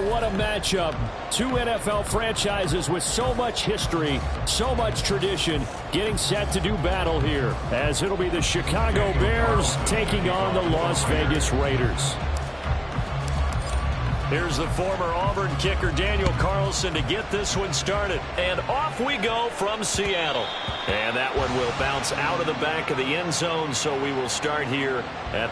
what a matchup. Two NFL franchises with so much history, so much tradition, getting set to do battle here, as it'll be the Chicago Bears taking on the Las Vegas Raiders. Here's the former Auburn kicker Daniel Carlson to get this one started. And off we go from Seattle. And that one will bounce out of the back of the end zone, so we will start here at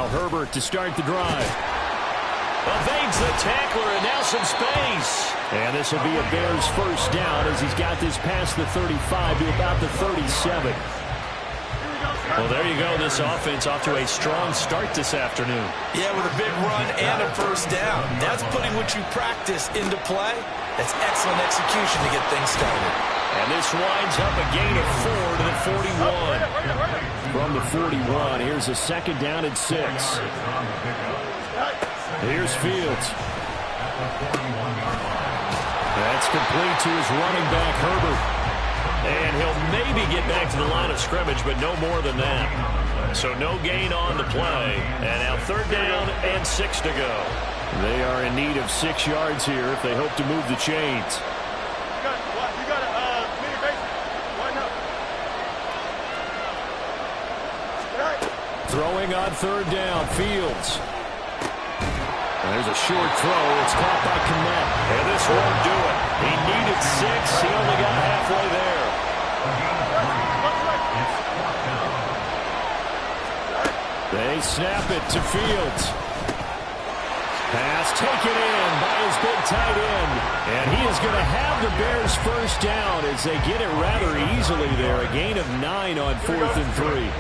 now Herbert to start the drive. Evades the tackler, and now some space. And this will be a Bears first down as he's got this past the 35 to about the 37. Well, there you go. This offense off to a strong start this afternoon. Yeah, with a big run and a first down. That's putting what you practice into play. That's excellent execution to get things started. And this winds up a gain of 4 to the 41. From the 41, here's a second down and 6. Here's Fields. That's complete to his running back, Herbert. And he'll maybe get back to the line of scrimmage, but no more than that. So no gain on the play. And now third down and 6 to go. They are in need of 6 yards here if they hope to move the chains. Throwing on third down, Fields. There's a short throw. It's caught by Kmet. And this won't do it. He needed 6. He only got halfway there. They snap it to Fields. Pass taken in by his big tight end. And he is going to have the Bears first down as they get it rather easily there. A gain of 9 on 4th and 3.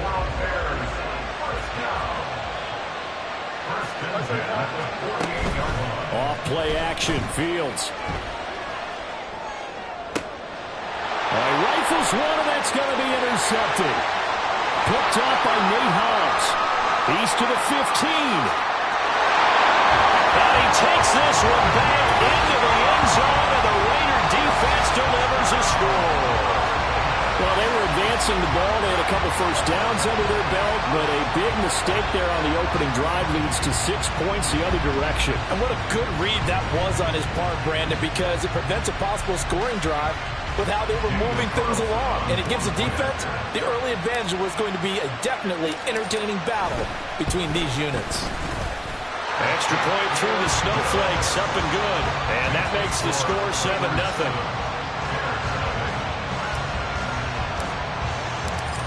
Off play action, Fields. Rifles one, and that's going to be intercepted. Picked up by Nate Hobbs. He's to the 15. And he takes this one back into the end zone, and the Raider defense delivers a score. Well, they were advancing the ball. They had a couple first downs under their belt, but a big mistake there on the opening drive leads to 6 points the other direction. And what a good read that was on his part, Brandon, because it prevents a possible scoring drive with how they were moving things along. And it gives the defense the early advantage. Was going to be a definitely entertaining battle between these units. Extra point through the snowflakes, up and good. And that makes the score 7-0.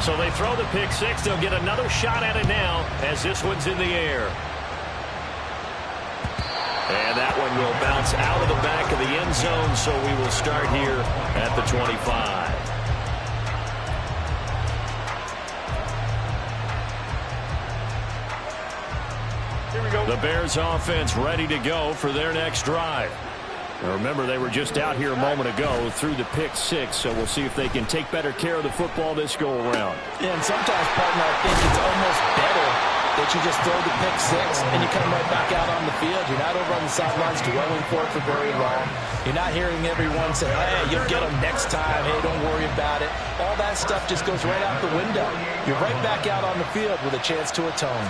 So they throw the pick 6. They'll get another shot at it now as this one's in the air. And that one will bounce out of the back of the end zone, so we will start here at the 25. The Bears offense ready to go for their next drive. Now remember, they were just out here a moment ago through the pick 6, so we'll see if they can take better care of the football this go around. Yeah, and sometimes, partner, I think it's almost better that you just throw the pick 6 and you come right back out on the field. You're not over on the sidelines dwelling for it for very long. You're not hearing everyone say, hey, you'll get them next time. Hey, don't worry about it. All that stuff just goes right out the window. You're right back out on the field with a chance to atone.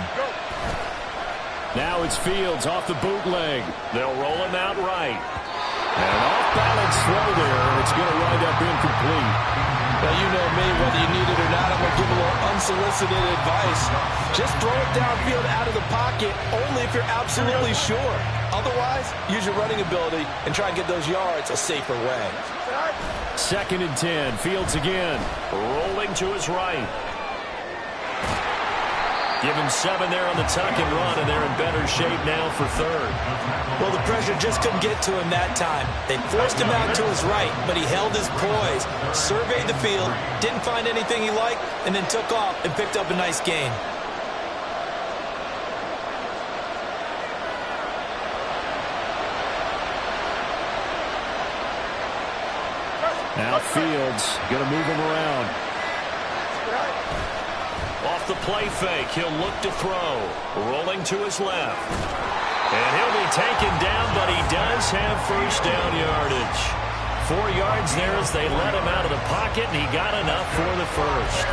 Now it's Fields off the bootleg. They'll roll him out right. And off-balance throw there, and it's going to wind up incomplete. Well, you know me, whether you need it or not, I'm going to give a little unsolicited advice. Just throw it downfield out of the pocket, only if you're absolutely sure. Otherwise, use your running ability and try and get those yards a safer way. 2nd and 10, Fields again. Rolling to his right. Give him 7 there on the tuck and run, and they're in better shape now for 3rd. Well, the pressure just couldn't get to him that time. They forced him out to his right, but he held his poise, surveyed the field, didn't find anything he liked, and then took off and picked up a nice gain. Now Fields going to move him around. Off the play fake, he'll look to throw. Rolling to his left. And he'll be taken down, but he does have first down yardage. 4 yards there as they let him out of the pocket, and he got enough for the first.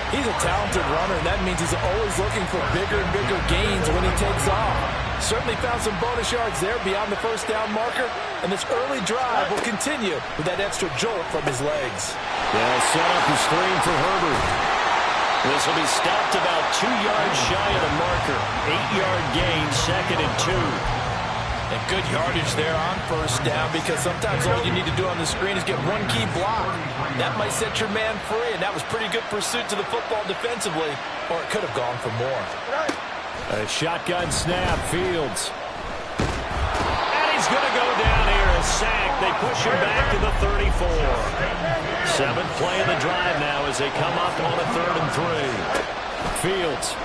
He's a talented runner, and that means he's always looking for bigger and bigger gains when he takes off. Certainly found some bonus yards there beyond the first down marker, and this early drive will continue with that extra jolt from his legs. They'll set up the screen for Herbert. This will be stopped about 2 yards shy of the marker. 8-yard gain, 2nd and 2. And good yardage there on first down, because sometimes all you need to do on the screen is get one key block. That might set your man free, and that was pretty good pursuit to the football defensively, or it could have gone for more. A shotgun snap, Fields. And he's going to go down here, a sack. They push him back to the 34. 7th play of the drive now as they come up on a 3rd and 3. Fields.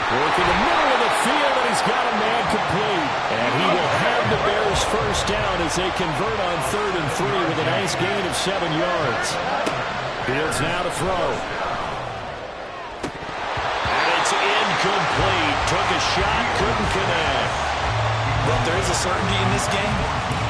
Working the middle of the field, and he's got a man complete. And he will have the Bears first down as they convert on 3rd and 3 with a nice gain of 7 yards. Fields now to throw. And it's incomplete. Took a shot, couldn't connect. Well, there is a certainty in this game.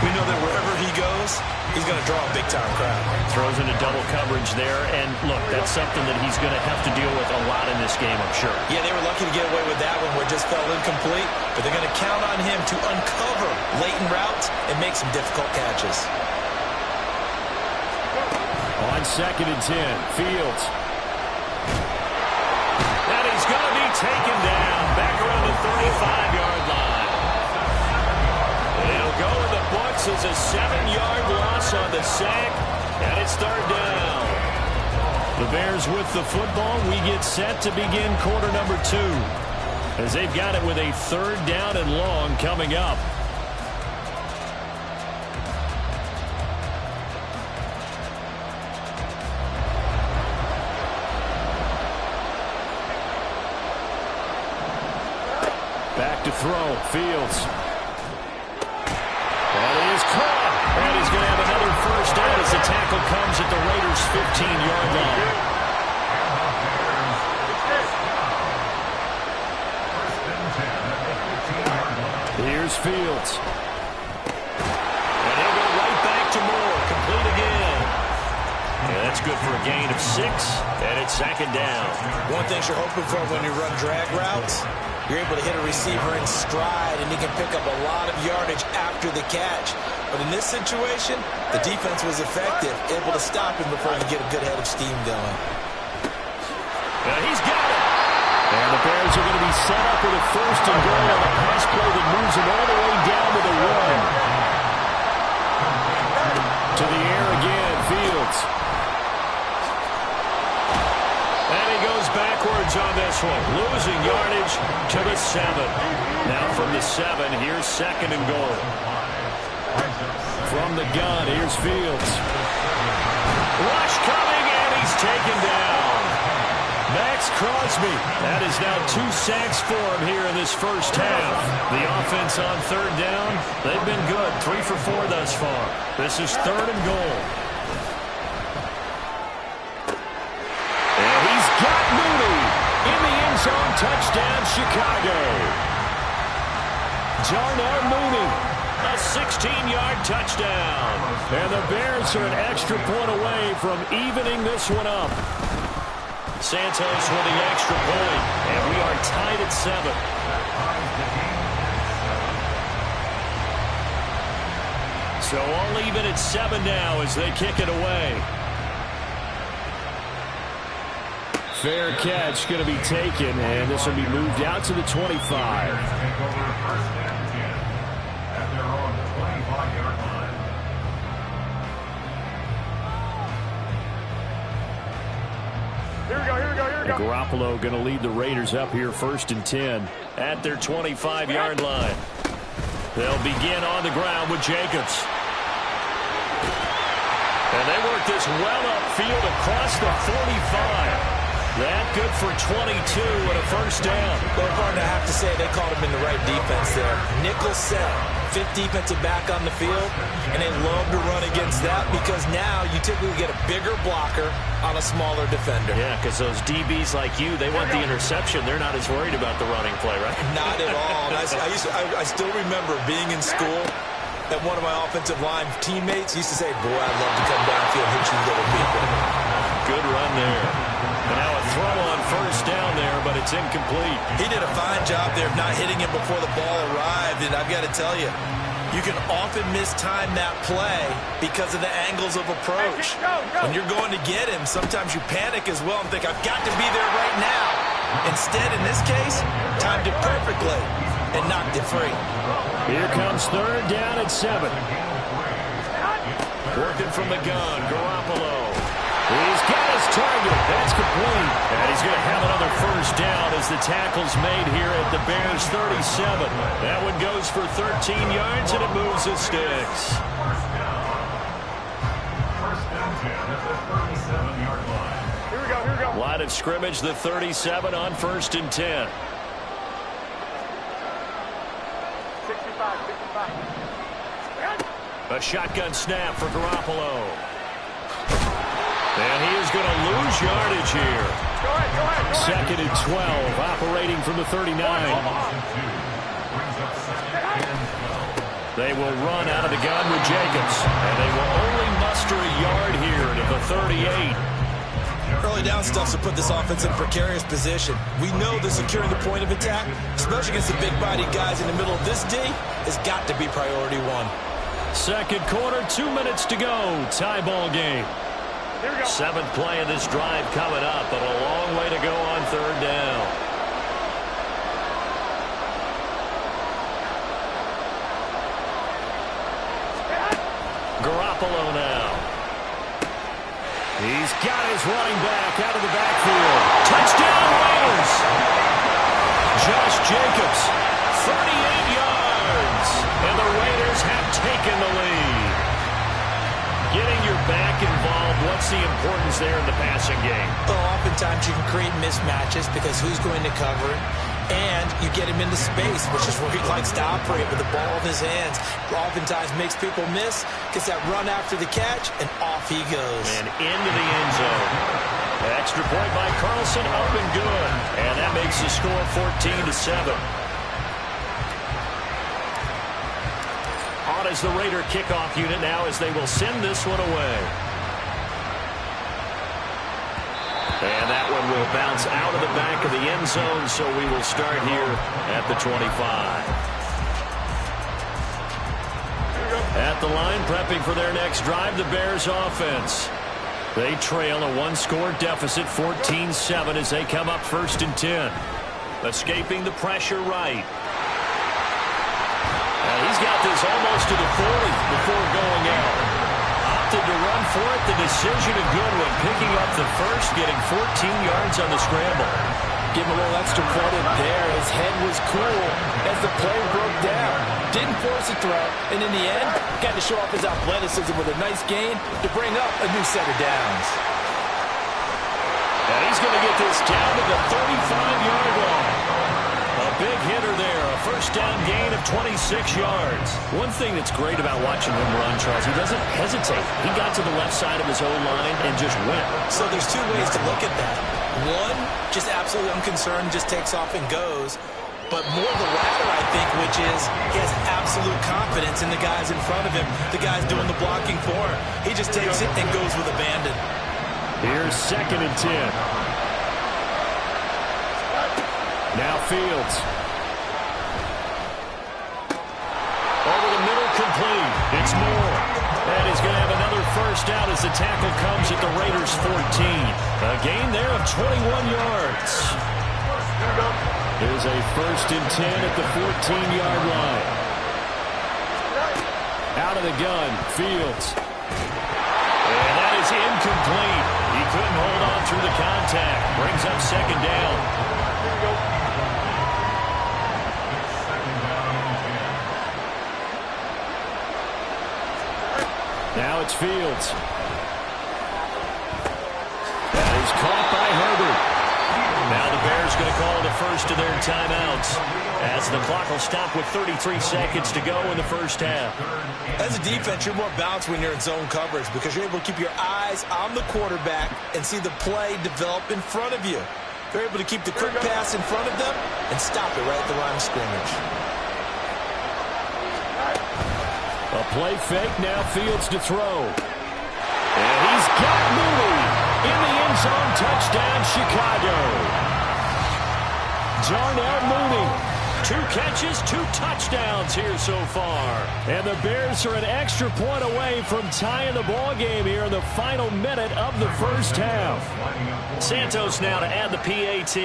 We know that wherever he goes, he's going to draw a big-time crowd. Throws into double coverage there, and look, that's something that he's going to have to deal with a lot in this game, I'm sure. Yeah, they were lucky to get away with that one where it just fell incomplete, but they're going to count on him to uncover latent routes and make some difficult catches. On 2nd and 10, Fields. taken down back around the 35-yard line. And it'll go in the books as a 7-yard loss on the sack, and it's third down. The Bears with the football. We get set to begin quarter number 2 as they've got it with a third down and long coming up. Back to throw. Fields. That is caught. And he's going to have another first down as the tackle comes at the Raiders' 15-yard line. Here's Fields. And he'll go right back to Moore. Complete again. Yeah, that's good for a gain of 6, and it's second down. One thing you're hoping for when you run drag routes, you're able to hit a receiver in stride, and he can pick up a lot of yardage after the catch. But in this situation, the defense was effective, able to stop him before he could get a good head of steam going. Now he's got it. And the Bears are going to be set up with a first and goal on a pass play that moves them all the way down to the 1. To the air again, Fields. And he goes backwards on this one, losing yardage to the 7. Now from the 7, here's second and goal. From the gun, here's Fields. Rush coming, and he's taken down. Max Crosby. That is now 2 sacks for him here in this first half. The offense on third down, they've been good. 3 for 4 thus far. This is third and goal. And he's got Mooney in the end zone. Touchdown, Chicago. Darnell Mooney. A 16-yard touchdown. And the Bears are an extra point away from evening this one up. Santos with the extra point, and we are tied at 7. So all even at 7 now as they kick it away. Fair catch going to be taken, and this will be moved out to the 25. Garoppolo going to lead the Raiders up here first and 10 at their 25-yard line. They'll begin on the ground with Jacobs. And they work this well upfield across the 45. That good for 22 and a first down. Well, Barton, I have to say they called him in the right defense there. Nickel set, 5th defensive back on the field, and they love to run against that because now you typically get a bigger blocker on a smaller defender. Yeah, because those DBs like you, they want the interception. They're not as worried about the running play, right? Not at all. I still remember being in school, and one of my offensive line teammates used to say, boy, I'd love to come downfield and hit you little people. Good run there. And now a throw on first down there, but it's incomplete. He did a fine job there of not hitting him before the ball arrived, and I've got to tell you, you can often mistime that play because of the angles of approach. When you're going to get him, sometimes you panic as well and think, I've got to be there right now. Instead, in this case, timed it perfectly and knocked it free. Here comes third down at 7. Working from the gun, Garoppolo. He's got his target. That's complete. And he's going to have another first down as the tackle's made here at the Bears' 37. That one goes for 13 yards, and it moves the sticks. Here we go. Line of scrimmage, the 37 on first and 10. 65. A shotgun snap for Garoppolo. And he is going to lose yardage here. Go ahead. Second and 12, operating from the 39. They will run out of the gun with Jacobs. And they will only muster a yard here to the 38. Early down stuff to put this offense in a precarious position. We know that securing the point of attack, especially against the big-bodied guys in the middle of this D, has got to be priority 1. Second quarter, 2 minutes to go. Tie ball game. 7th play of this drive coming up, but a long way to go on third down. Garoppolo now. He's got his running back out of the backfield. Touchdown Raiders. Josh Jacobs, 38 yards. And the Raiders have taken the lead. Getting your back involved, what's the importance there in the passing game? Well, oftentimes you can create mismatches because who's going to cover it? And you get him into space, which is where he likes to operate with the ball in his hands. Oftentimes makes people miss, gets that run after the catch, and off he goes. And into the end zone. Extra point by Carlson, up and good. And that makes the score 14-7. On is the Raider kickoff unit now as they will send this one away. And that one will bounce out of the back of the end zone, so we will start here at the 25. At the line, prepping for their next drive, the Bears offense. They trail a one-score deficit, 14-7, as they come up 1st and 10. Escaping the pressure right. And he's got this almost to the 40 before going out. Opted to run for it. The decision a good one. Picking up the first, getting 14 yards on the scramble. Give him a little extra credit there. His head was cool as the play broke down. Didn't force a throw, and in the end, got to show off his athleticism with a nice gain to bring up a new set of downs. And he's going to get this down to the 35-yard line. A big hitter there, a first down gain of 26 yards. One thing that's great about watching him run, Charles, he doesn't hesitate. He got to the left side of his own line and just went. So there's two ways to look at that. One, just absolutely unconcerned, just takes off and goes. But more the latter, I think, which is he has absolute confidence in the guys in front of him, the guys doing the blocking for him. He just takes it and goes with abandon. Here's 2nd and 10. Now Fields. Over the middle, complete. It's Moore. And he's going to have another first down as the tackle comes at the Raiders' 14. A gain there of 21 yards. Here's a 1st and 10 at the 14-yard line. Out of the gun, Fields. And that is incomplete. He couldn't hold on through the contact. Brings up 2nd down. Now it's Fields. That is caught by Herbert. Now the Bears going to call the first of their timeouts as the clock will stop with 33 seconds to go in the first half. As a defense, you're more balanced when you're in zone coverage because you're able to keep your eyes on the quarterback and see the play develop in front of you. You're able to keep the quick pass in front of them and stop it right at the line of scrimmage. A play fake, now Fields to throw. And he's got Mooney in the end zone. Touchdown, Chicago. Darnell Mooney. 2 catches, 2 touchdowns here so far. And the Bears are an extra point away from tying the ball game here in the final minute of the first half. Santos now to add the PAT.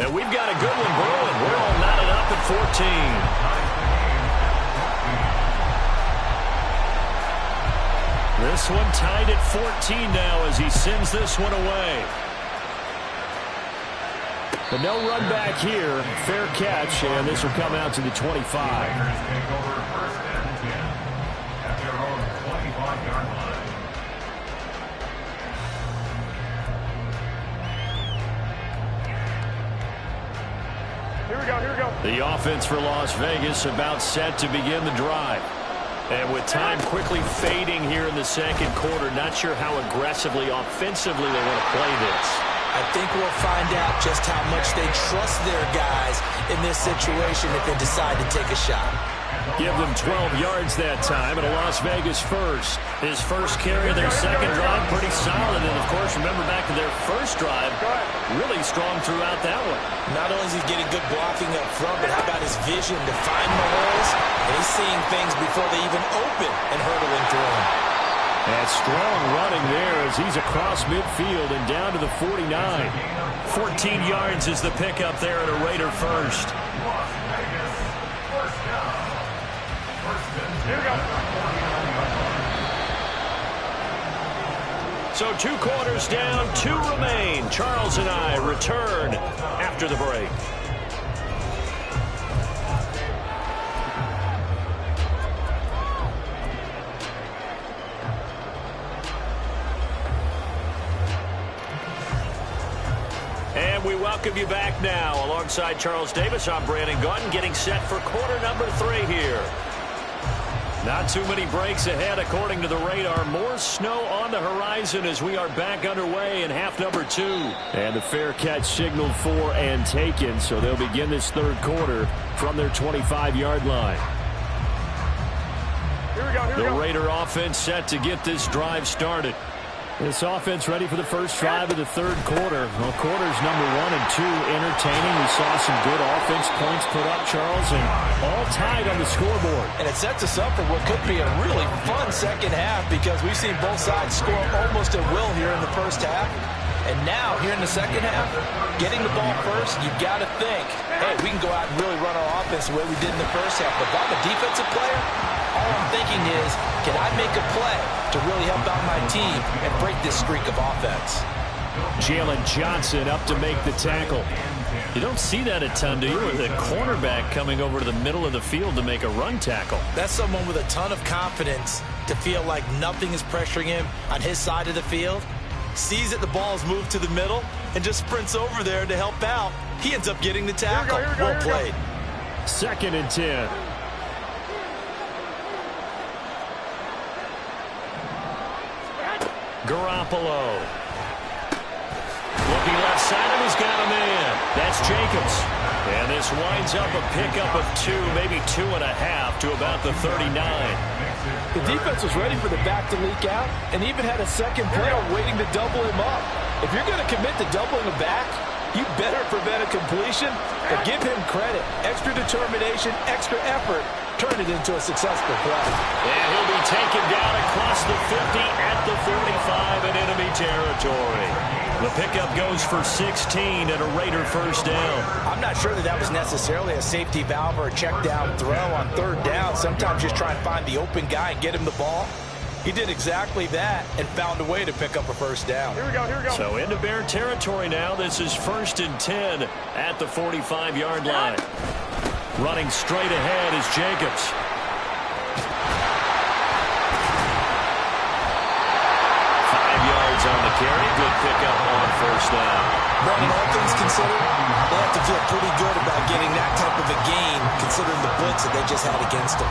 And we've got a good one brewing. We're all knotted up at 14. This one tied at 14 now as he sends this one away. But no run back here. Fair catch, and this will come out to the 25. Here we go, here we go. The offense for Las Vegas about set to begin the drive. And with time quickly fading here in the second quarter, not sure how aggressively, offensively they want to play this. I think we'll find out just how much they trust their guys in this situation if they decide to take a shot. Give them 12 yards that time and a Las Vegas first. His first carry of their second drive, pretty solid. And, of course, remember back to their first drive, really strong throughout that one. Not only is he getting good blocking up front, but how about his vision to find the holes? And he's seeing things before they even open and hurdling through them. And strong running there as he's across midfield and down to the 49. 14 yards is the pickup there at a Raider first. Here we go. So 2 quarters down, 2 remain. Charles and I return after the break. And we welcome you back now. Alongside Charles Davis, I'm Brandon Gaudin, getting set for quarter number 3 here. Not too many breaks ahead, according to the radar. More snow on the horizon as we are back underway in half number 2. And the fair catch signaled for and taken, so they'll begin this third quarter from their 25-yard line. Here we go. Here we The go. Raider offense set to get this drive started. This offense ready for the first drive of the third quarter. Well, quarters number 1 and 2 entertaining. We saw some good offense points put up, Charles, and all tied on the scoreboard. And it sets us up for what could be a really fun second half because we've seen both sides score almost at will here in the first half. And now, here in the second half, getting the ball first, you've got to think, hey, we can go out and really run our offense the way we did in the first half. But if I'm a defensive player, all I'm thinking is, can I make a play to really help out my team and break this streak of offense? Jalen Johnson up to make the tackle. You don't see that a ton, do you? With a cornerback coming over to the middle of the field to make a run tackle. That's someone with a ton of confidence to feel like nothing is pressuring him on his side of the field. Sees that the ball's moved to the middle and just sprints over there to help out. He ends up getting the tackle. Here we go, Well played. 2nd and 10. Garoppolo. Looking left side, and he's got a man. That's Jacobs. And this winds up a pickup of 2, maybe 2.5 to about the 39. The defense was ready for the back to leak out and even had a second player waiting to double him up. If you're going to commit to doubling a back, you better prevent a completion, but give him credit. Extra determination, extra effort, turn it into a successful play. And he'll be taken down across the 50 at the 45 in enemy territory. The pickup goes for 16 and a Raider first down. I'm not sure that was necessarily a safety valve or a check down throw on third down. Sometimes just try and find the open guy and get him the ball. He did exactly that and found a way to pick up a first down. Here we go. Here we go. So into Bear territory now. This is 1st and 10 at the 45-yard line. Running straight ahead is Jacobs. 5 yards on the carry. Good pickup on first down. Brandon, all things considered, they have to feel pretty good about getting that type of a gain considering the blitz that they just had against them.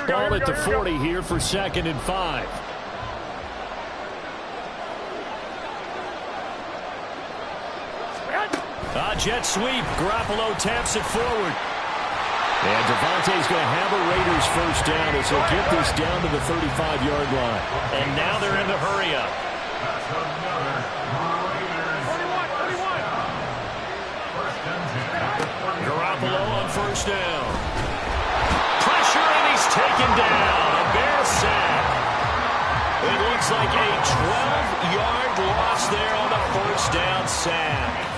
Ball at the 40 here for 2nd and 5. Jet sweep. Garoppolo taps it forward. And Devontae's going to have a Raiders first down as he'll get this down to the 35-yard line. And now they're in the hurry up. 41. Garoppolo on first down. Pressure, and he's taken down. A Bear sack. It looks like a 12-yard loss there on the first down sack.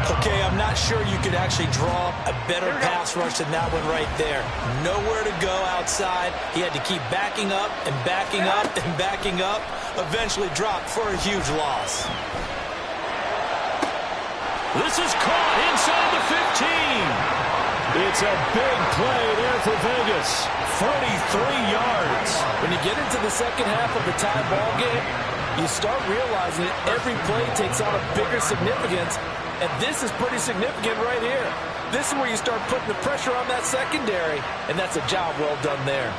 Okay, I'm not sure you could actually draw a better pass rush than that one right there. Nowhere to go outside. He had to keep backing up and backing up and backing up. Eventually dropped for a huge loss. This is caught inside the 15. It's a big play there for Vegas. 43 yards. When you get into the second half of a tie ball game, you start realizing that every play takes on a bigger significance. And this is pretty significant right here. This is where you start putting the pressure on that secondary, and that's a job well done there.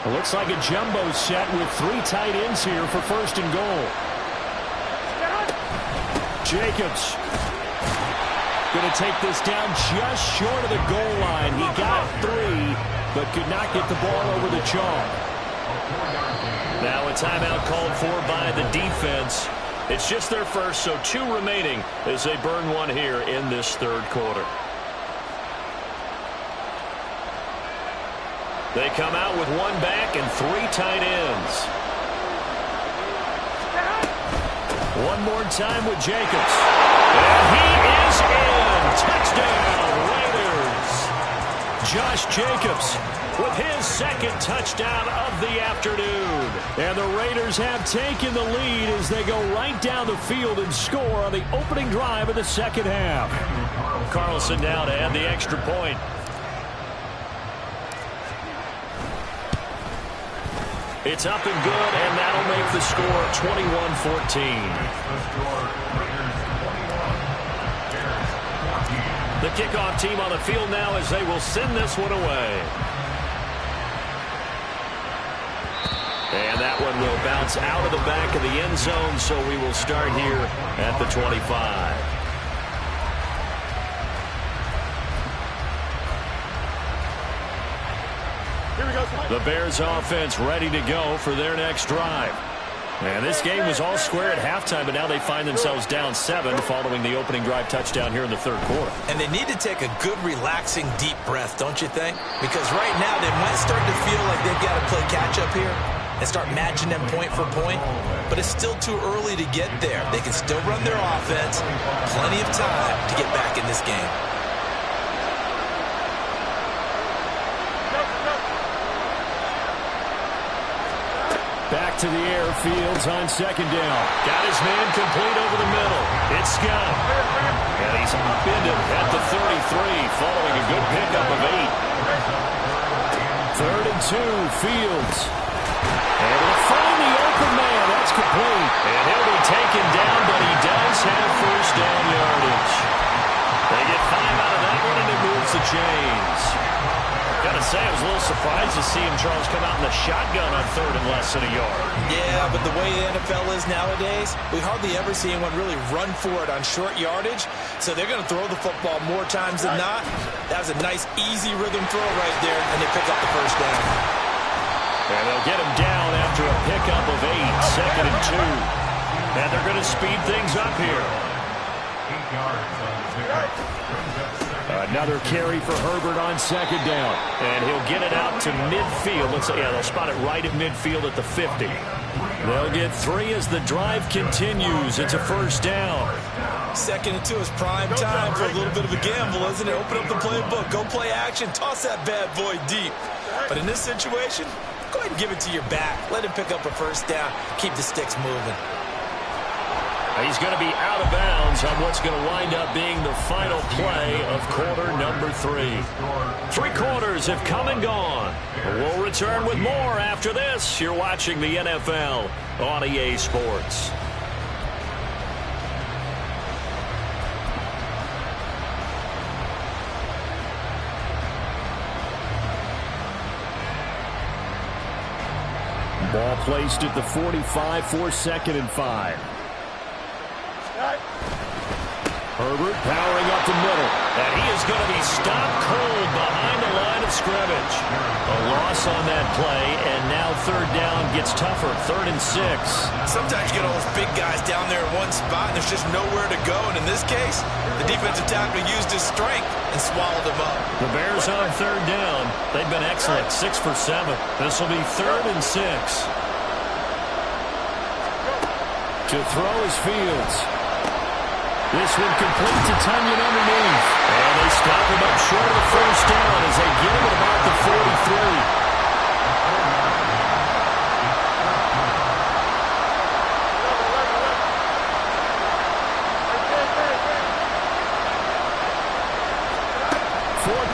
It looks like a jumbo set with 3 tight ends here for 1st and goal. Jacobs going to take this down just short of the goal line. He got 3, but could not get the ball over the chalk. Now a timeout called for by the defense. It's just their first, so 2 remaining as they burn one here in this third quarter. They come out with 1 back and 3 tight ends. One more time with Jacobs. And he is in. Touchdown, Raiders. Josh Jacobs with his 2nd touchdown of the afternoon. And the Raiders have taken the lead as they go right down the field and score on the opening drive of the second half. Carlson now to add the extra point. It's up and good, and that'll make the score 21-14. The kickoff team on the field now as they will send this one away. And that one will bounce out of the back of the end zone, so we will start here at the 25. The Bears offense ready to go for their next drive. And this game was all square at halftime, but now they find themselves down 7 following the opening drive touchdown here in the third quarter. And they need to take a good, relaxing, deep breath, don't you think? Because right now they might start to feel like they've got to play catch-up here and start matching them point for point. But it's still too early to get there. They can still run their offense. Plenty of time to get back in this game. Back to the air, Fields on 2nd down. Got his man complete over the middle. It's Scott. And he's upended at the 33 following a good pickup of 8. 3rd and 2, Fields. Able to find the open man. That's complete. And he'll be taken down, but he does have first down yardage. They get 5 out of that one, and it moves the chains. Gotta say, I was a little surprised to see him, Charles, come out in the shotgun on 3rd and less than a yard. Yeah, but the way the NFL is nowadays, we hardly ever see anyone really run for it on short yardage. So they're going to throw the football more times than not. That was a nice, easy rhythm throw right there, and they pick up the first down. And they'll get him down after a pickup of 8, 2nd and 2. And they're going to speed things up here. 8 yards on the pickup. Another carry for Herbert on 2nd down. And he'll get it out to midfield. They'll spot it right at midfield at the 50. They'll get 3 as the drive continues. It's a first down. 2nd and 2 is prime time for a little bit of a gamble, isn't it? Open up the playbook, go play action, toss that bad boy deep. But in this situation, go ahead and give it to your back. Let him pick up a first down. Keep the sticks moving. He's going to be out of bounds on what's going to wind up being the final play of quarter number 3. 3 quarters have come and gone. We'll return with more after this. You're watching the NFL on EA Sports. Ball placed at the 45 for 2nd and 5. Herbert powering up the middle. And he is going to be stopped cold behind the line of scrimmage. A loss on that play, and now 3rd down gets tougher. 3rd and 6. Sometimes you get all those big guys down there in one spot, and there's just nowhere to go. And in this case, the defensive tackle used his strength and swallowed him up. The Bears on 3rd down. They've been excellent. 6 for 7. This will be 3rd and 6. To throw is Fields. This one complete to Tunyon underneath. And they stop him up short of the first down as they get him at about the 43.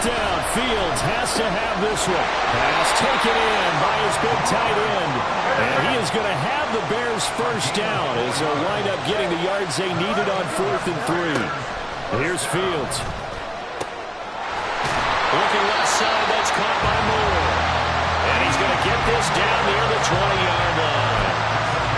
Down, Fields has to have this one. Pass taken in by his big tight end. And he is going to have the Bears first down as they'll wind up getting the yards they needed on 4th and 3. Here's Fields. Looking left side, that's caught by Moore. And he's going to get this down near the 20-yard line.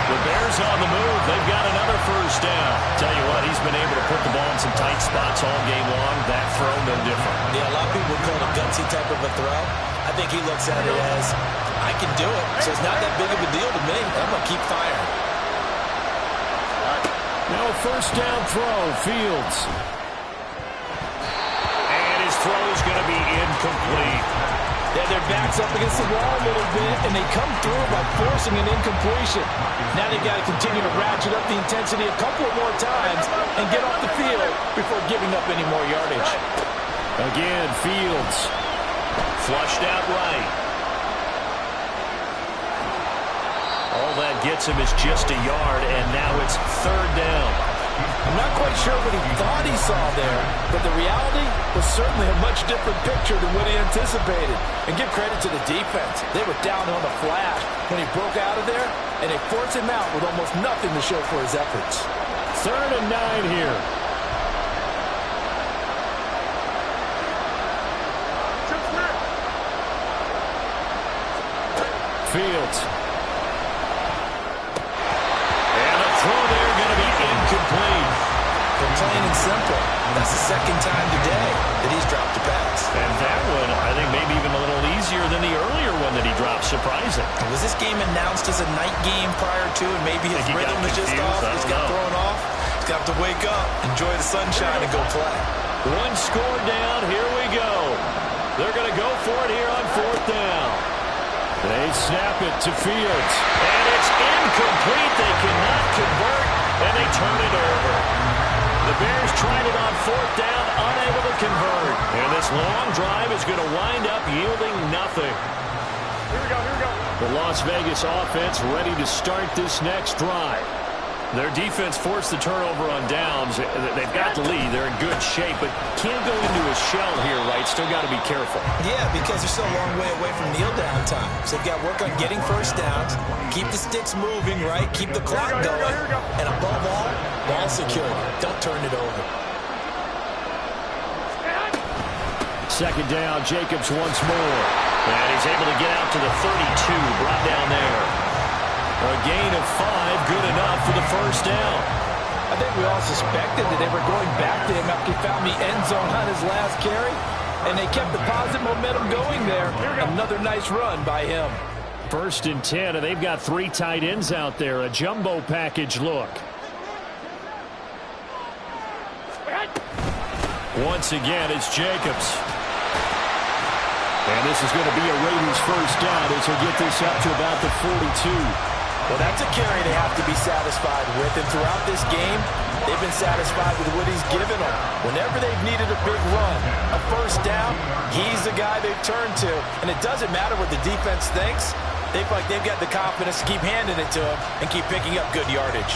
The Bears on the move. They've got another first down. Tell you what, he's been able to put the ball in some tight spots all game long. That throw, no different. Yeah, a lot of people would call it a gutsy type of a throw. I think he looks at it as, I can do it, so it's not that big of a deal to me. I'm going to keep firing. Now a first down throw, Fields. And his throw is going to be incomplete. Yeah, their back's up against the wall a little bit, and they come through by forcing an incompletion. Now they've got to continue to ratchet up the intensity a couple of more times and get off the field before giving up any more yardage. Again, Fields. Flushed out right. All that gets him is just a yard, and now it's third down. I'm not quite sure what he thought he saw there, but the reality was certainly a much different picture than what he anticipated. And give credit to the defense. They were down on the flash when he broke out of there, and they forced him out with almost nothing to show for his efforts. 3rd and 9 here. Fields. And a throw there going to be incomplete. But plain and simple, that's the second time today that he's dropped a pass. And that one, I think, maybe even a little easier than the earlier one that he dropped. Surprising. Was this game announced as a night game prior to, and maybe his rhythm was just off? He's got thrown off. He's got to wake up, enjoy the sunshine, and go play. One score down. Here we go. They're going to go for it here on 4th down. They snap it to Fields. And it's incomplete. They cannot convert, and they turn it over. The Bears tried it on 4th down, unable to convert. And this long drive is going to wind up yielding nothing. Here we go, here we go. The Las Vegas offense ready to start this next drive. Their defense forced the turnover on downs. They've got the lead. They're in good shape, but can't go into a shell here, right? Still got to be careful. Yeah, because they're still a long way away from kneel down time. So they've got to work on getting first downs, keep the sticks moving, right? Keep the clock going. And above all, ball security. Don't turn it over. 2nd down, Jacobs once more. And he's able to get out to the 32, brought down there. A gain of 5, good enough for the first down. I think we all suspected that they were going back to him after he found the end zone on his last carry. And they kept the positive momentum going there. Another nice run by him. 1st and 10, and they've got 3 tight ends out there. A jumbo package look. Once again, it's Jacobs. And this is going to be a Raiders first down as he'll get this up to about the 42. Well, that's a carry they have to be satisfied with. And throughout this game, they've been satisfied with what he's given them. Whenever they've needed a big run, a first down, he's the guy they've turned to. And it doesn't matter what the defense thinks. They feel like they've got the confidence to keep handing it to him and keep picking up good yardage.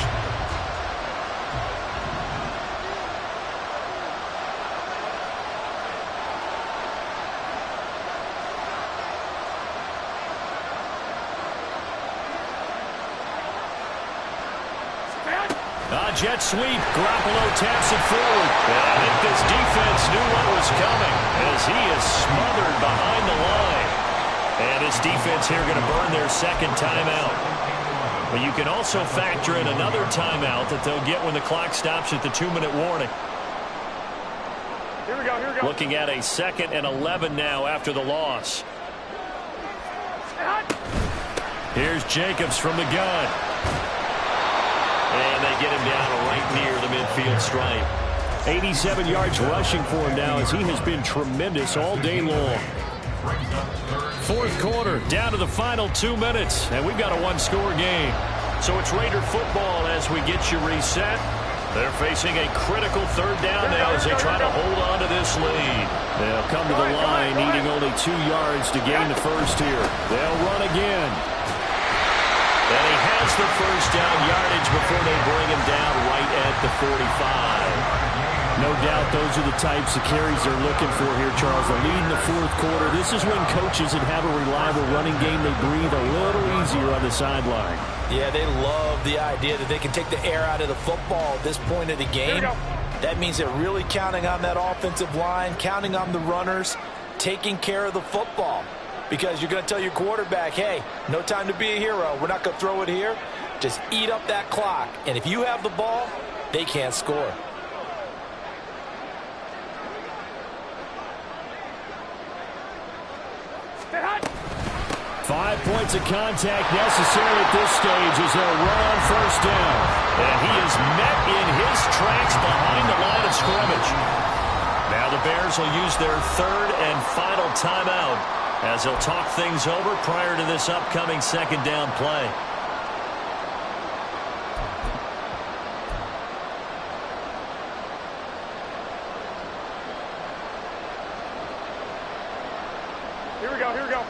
Jet sweep. Garoppolo taps it forward. And I think this defense knew what was coming as he is smothered behind the line. And this defense here going to burn their 2nd timeout. But you can also factor in another timeout that they'll get when the clock stops at the 2-minute warning. Here we go, here we go. Looking at a 2nd and 11 now after the loss. Here's Jacobs from the gun. And they get him down right near the midfield stripe. 87 yards rushing for him now as he has been tremendous all day long. 4th quarter, down to the final 2 minutes, and we've got a 1-score game. So it's Raider football as we get you reset. They're facing a critical 3rd down now as they try to hold on to this lead. They'll come to the line needing only 2 yards to gain the first here. They'll run again. And he has the first down yardage before they bring him down right at the 45. No doubt those are the types of carries they're looking for here, Charles. The lead in the 4th quarter. This is when coaches that have a reliable running game, they breathe a little easier on the sideline. Yeah, they love the idea that they can take the air out of the football at this point of the game. That means they're really counting on that offensive line, counting on the runners, taking care of the football. Because you're going to tell your quarterback, hey, no time to be a hero. We're not going to throw it here. Just eat up that clock. And if you have the ball, they can't score. 5 points of contact necessary at this stage as they'll run on first down. And he is met in his tracks behind the line of scrimmage. Now the Bears will use their third and final timeout as they'll talk things over prior to this upcoming second down play. Here we go, here we go.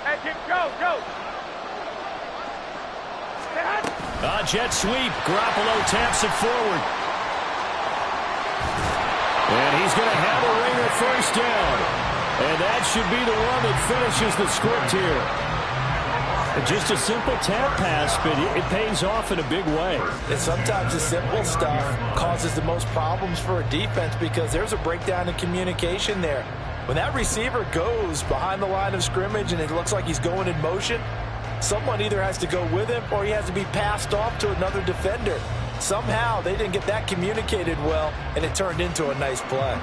Hey, kid, go. Jet sweep. Garoppolo taps it forward. And he's going to have a ringer first down. And that should be the one that finishes the script here. Just a simple tap pass, but it pays off in a big way. And sometimes the simple stuff causes the most problems for a defense because there's a breakdown in communication there. When that receiver goes behind the line of scrimmage and it looks like he's going in motion, someone either has to go with him or he has to be passed off to another defender. Somehow they didn't get that communicated well, and it turned into a nice play.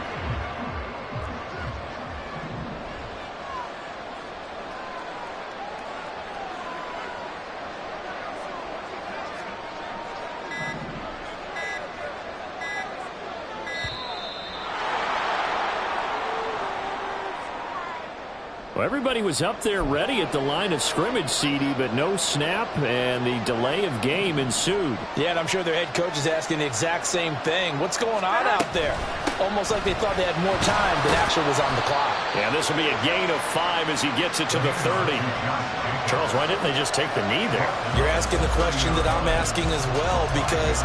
Well, everybody was up there ready at the line of scrimmage, CD, but no snap, and the delay of game ensued. Yeah, and I'm sure their head coach is asking the exact same thing. What's going on out there? Almost like they thought they had more time than actually was on the clock. Yeah, this will be a gain of 5 as he gets it to the 30. Charles, why didn't they just take the knee there? You're asking the question that I'm asking as well, because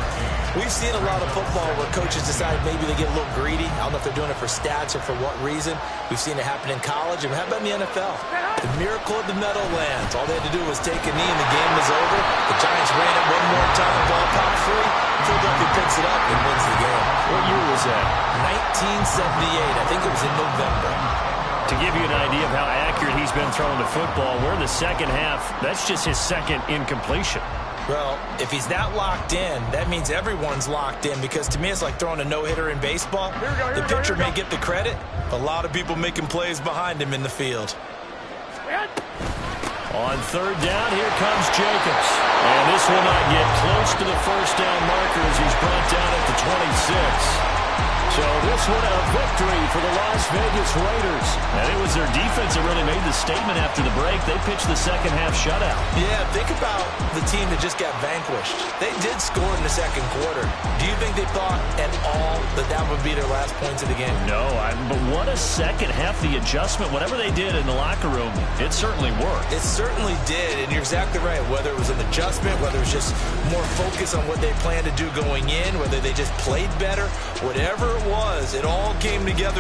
we've seen a lot of football where coaches decide maybe they get a little greedy. I don't know if they're doing it for stats or for what reason. We've seen it happen in college, and how about in the NFL? The miracle of the Meadowlands. All they had to do was take a knee and the game was over. The Giants ran it one more time, ball popped free. Philadelphia picks it up and wins the game. What year was that? 1978. I think it was in November. To give you an idea of how accurate he's been throwing the football, we're in the second half. That's just his second incompletion. Well, if he's that locked in, that means everyone's locked in, because to me it's like throwing a no-hitter in baseball. The pitcher may get the credit, a lot of people making plays behind him in the field. On third down, here comes Jacobs. And this will not get close to the first down marker as he's brought down at the 26. So this one a victory for the Las Vegas Raiders. And it was their defense that really made the statement after the break. They pitched the second half shutout. Yeah, think about the team that just got vanquished. They did score in the second quarter. Do you think they thought at all that that would be their last points of the game? No, but what a second half. The adjustment, whatever they did in the locker room, it certainly worked. It certainly did, and you're exactly right. Whether it was an adjustment, whether it was just more focus on what they planned to do going in, whether they just played better, whatever it was, it all came together.